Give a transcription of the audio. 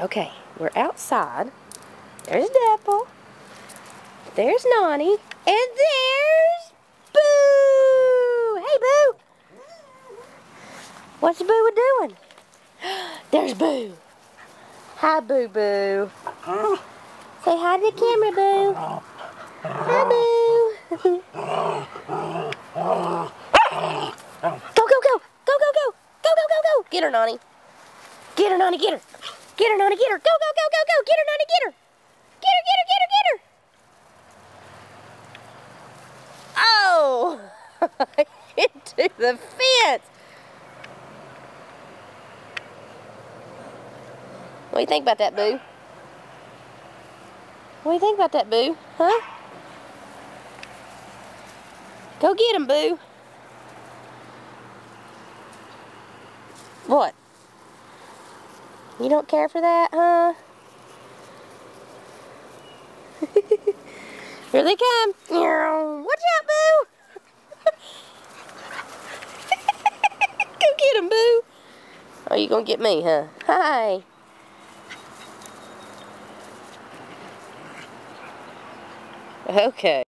Okay, we're outside. There's Dapple. There's Nonny. And there's Boo! Hey, Boo! What's Boo doing? There's Boo. Hi, Boo Boo. Say hi to the camera, Boo. Hi, Boo. Go, go, go. Go, go, go. Go, go, go, go. Get her, Nonny. Get her, Nonny, get her. Get her, Nonny, get her. Go, go, go, go, go. Get her, Nonny, get her. Get her, get her, get her, get her. Oh! Into the fence. What do you think about that, Boo? What do you think about that, Boo? Huh? Go get him, Boo. What? You don't care for that, huh? Here they come. Watch out, Boo. Go get him, Boo. Oh, you gonna get me, huh? Hi. Okay.